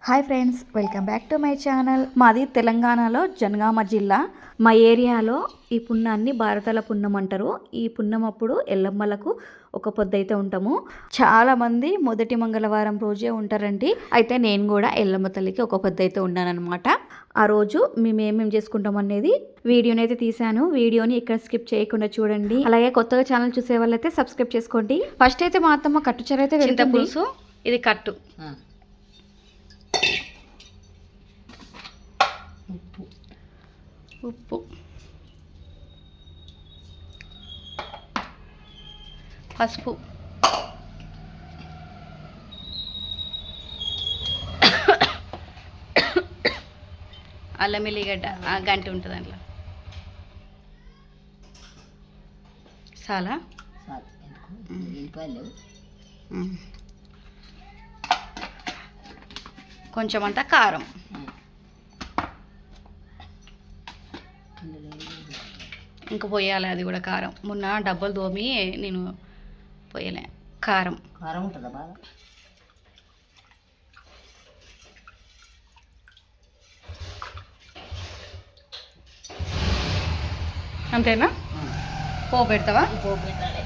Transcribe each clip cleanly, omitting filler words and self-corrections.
Hi friends, welcome back to my channel. మాది తెలంగాణలో జనగామ జిల్లా. మా ఏరియాలో ఈ పున్నాన్ని భారతాల పున్నం అంటారు. ఈ పున్నం అప్పుడు ఎల్లమ్మలకు ఒక పొద్దు అయితే ఉంటాము. చాలామంది మొదటి మంగళవారం రోజే ఉంటారండి. అయితే నేను కూడా ఎల్లమ్మ తల్లికి ఒక పొద్దు అయితే ఉన్నానమాట. ఆ రోజు మేము ఏమేమి చేసుకుంటాం అనేది వీడియోని అయితే తీసాను. వీడియోని ఇక్కడ స్కిప్ చేయకుండా చూడండి. అలాగే కొత్తగా ఛానల్ చూసే వాళ్ళైతే సబ్స్క్రైబ్ చేసుకోండి. ఫస్ట్ అయితే మా అత్తమ్మ కట్టుచీర అయితే వెళ్తుంది. ఇది కట్టు, ఉప్పు, పసుపు, అల్లం ఎల్లిగడ్డ గంట ఉంటుంది అందులో. చాలా కొంచెం అంతా కారం, ఇంకా పోయాలి అది కూడా కారం. మొన్న డబ్బలు తోమి నేను పోయలే. కారం కారం ఉంటుందా బాగా? అంతేనా? పోపు పెడతావా? పోపు పెట్టాలి.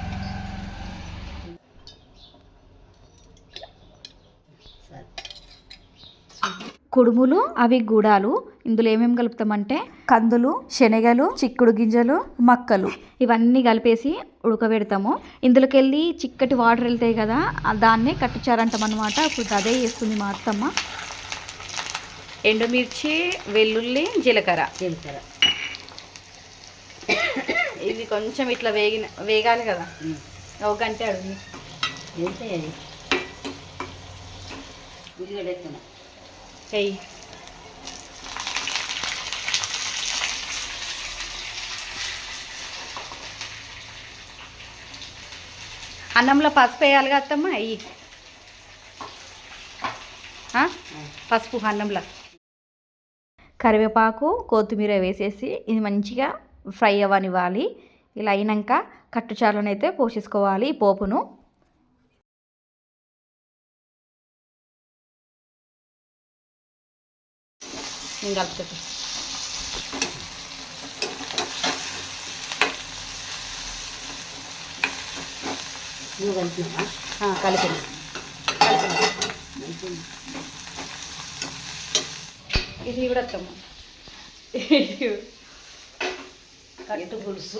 కుడుములు, అవి గుడాలు. ఇందులో ఏమేమి కలుపుతామంటే కందులు, శనగలు, చిక్కుడు గింజలు, మక్కలు ఇవన్నీ కలిపేసి ఉడకబెడతాము. ఇందులోకి వెళ్ళి చిక్కటి వాటర్ వెళ్తాయి కదా, దాన్నే కట్టుచారంటాం అనమాట. ఇప్పుడు అదే చేస్తుంది మా అత్తమ్మ. ఎండుమిర్చి, వెల్లుల్లి, జీలకర్ర. ఇది కొంచెం ఇట్లా వేగాలి కదా, ఒక గంట అడుగు చెయ్యి. అన్నంలో పసుపు వేయాలిగా అత్తమ్మ, అయ్యి పసుపు అన్నంలో. కరివేపాకు, కొత్తిమీర వేసేసి ఇది మంచిగా ఫ్రై అవ్వనివ్వాలి. ఇలా అయినాక కట్టుచారులనైతే పోసేసుకోవాలి ఈ పోపును. కలుపుతుంది. కలిపి ఇది కూడా వస్తాము. కట్టు పులుసు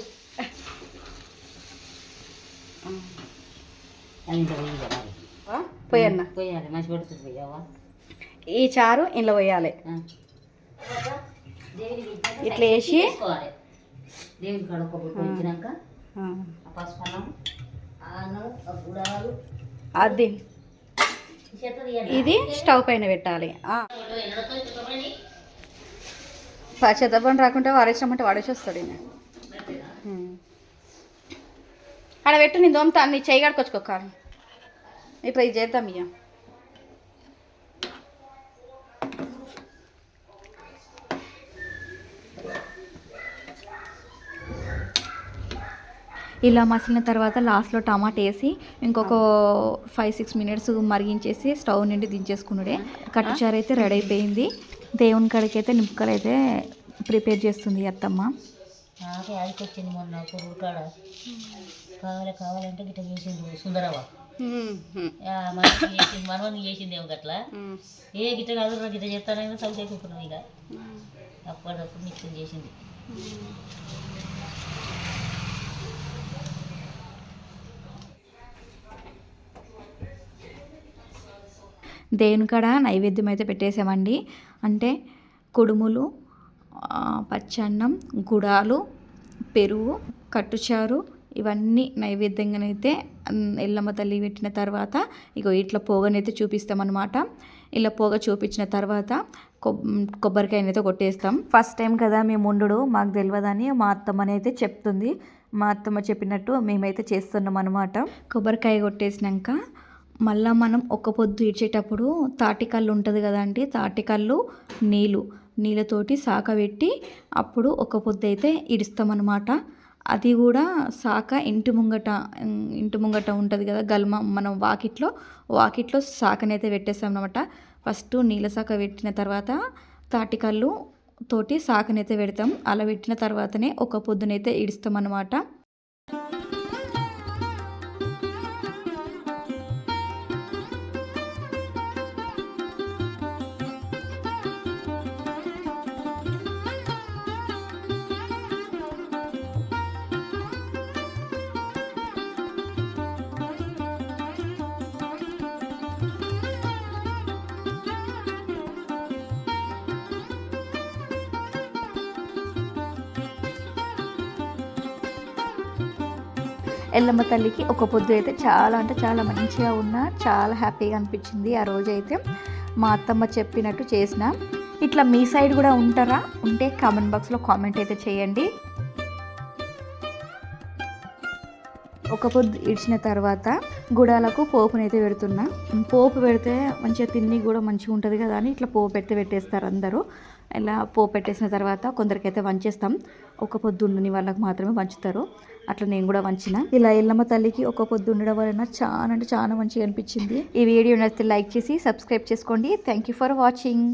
పోయన్న పోయాలి, మంచి పడుతుంది. పోయావా? ఈ చారు ఇంట్లో పోయాలి. ఇట్లా వేసి దేవుని కాడ వచ్చినాక అది ఇది స్టవ్ పైన పెట్టాలి. చెత్తపండు రాకుంటే వాడేసామంటే వాడేసి వస్తాడు. ఆడ పెట్టు, నేను దోమతా. నీ చేయి కడుకొచ్చుకోకాలి. ఇట్లా ఇది చేద్దాం. ఇక ఇలా మసిలిన తర్వాత లాస్ట్లో టమాటా వేసి ఇంకొక 5-6 మినిట్స్ మరిగించేసి స్టవ్ నుండి దించేసుకున్నాడే. కట్టుచారు అయితే రెడీ అయిపోయింది. దేవుని కాడికి అయితే నిమ్మకాయలు అయితే ప్రిపేర్ చేస్తుంది అత్తమ్మ. వచ్చింది మొన్న పురుగు కాడ కావాలంటే గిట్ట చేసింది సుందరవా, మనవని చేసింది ఏమో గట్లా. ఏ గిట్ట కాదు గిట్ట చెప్తానైనా సౌ చేసుకున్నాం. ఇక అప్పటికప్పుడు మిక్సింగ్ చేసింది. దేవుని కాడ నైవేద్యం అయితే పెట్టేసామండి. అంటే కుడుములు, పచ్చన్నం, గుడాలు, పెరుగు, కట్టుచారు ఇవన్నీ నైవేద్యంగానైతే ఎల్లమ్మ తల్లి పెట్టిన తర్వాత ఇగో ఇట్లా పోగనైతే చూపిస్తామన్నమాట. ఇలా పోగ చూపించిన తర్వాత కొబ్బరికాయనైతే కొట్టేస్తాం. ఫస్ట్ టైం కదా మేము ఉండు, మాకు తెలియదని మా అత్తమ్మని అయితే చెప్తుంది. మా అత్తమ్మ చెప్పినట్టు మేమైతే చేస్తున్నాం అనమాట. కొబ్బరికాయ కొట్టేసినాక మళ్ళీ మనం ఒక్క పొద్దు ఇడ్చేటప్పుడు తాటికల్లు ఉంటుంది కదండి, తాటికల్లు నీళ్ళతోటి సాక పెట్టి అప్పుడు ఒక్క పొద్దు అయితే ఇడుస్తామన్నమాట. అది కూడా సాక ఇంటి ముంగట ఉంటుంది కదా గల్మ, మనం వాకిట్లో సాకనైతే పెట్టేస్తాం అనమాట. ఫస్ట్ నీళ్ళ శాఖ పెట్టిన తర్వాత తాటికల్లు తోటి శాఖనైతే పెడతాం. అలా పెట్టిన తర్వాతనే ఒక పొద్దునైతే ఇడుస్తాం అన్నమాట. ఎల్లమ్మ తల్లికి ఒక పొద్దు అయితే చాలా అంటే చాలా మంచిగా ఉన్నా, చాలా హ్యాపీగా అనిపించింది ఆ రోజైతే. మా అత్తమ్మ చెప్పినట్టు చేసిన. ఇట్లా మీ సైడ్ కూడా ఉంటారా? ఉంటే కామెంట్ బాక్స్లో కామెంట్ అయితే చేయండి. ఒక పొద్దు ఇడిచిన తర్వాత గుడాలకు పోపునైతే పెడుతున్నా. పోపు పెడితే మంచిగా తిని కూడా మంచిగా ఉంటుంది కదా అని ఇట్లా పోపు పెట్టేస్తారు అందరూ. ఇలా పోపు పెట్టేసిన తర్వాత కొందరికైతే వంచేస్తాం. ఒక పొద్దు ఉండని వాళ్ళకి మాత్రమే వంచుతారు. అట్లా నేను కూడా వంచిన. ఇలా ఎల్లమ్మ తల్లికి ఒక పొద్దు ఉండడం వలన చాలా అంటే చాలా మంచిగా అనిపించింది. ఈ వీడియో నచ్చితే లైక్ చేసి సబ్స్క్రైబ్ చేసుకోండి. Thank you for watching.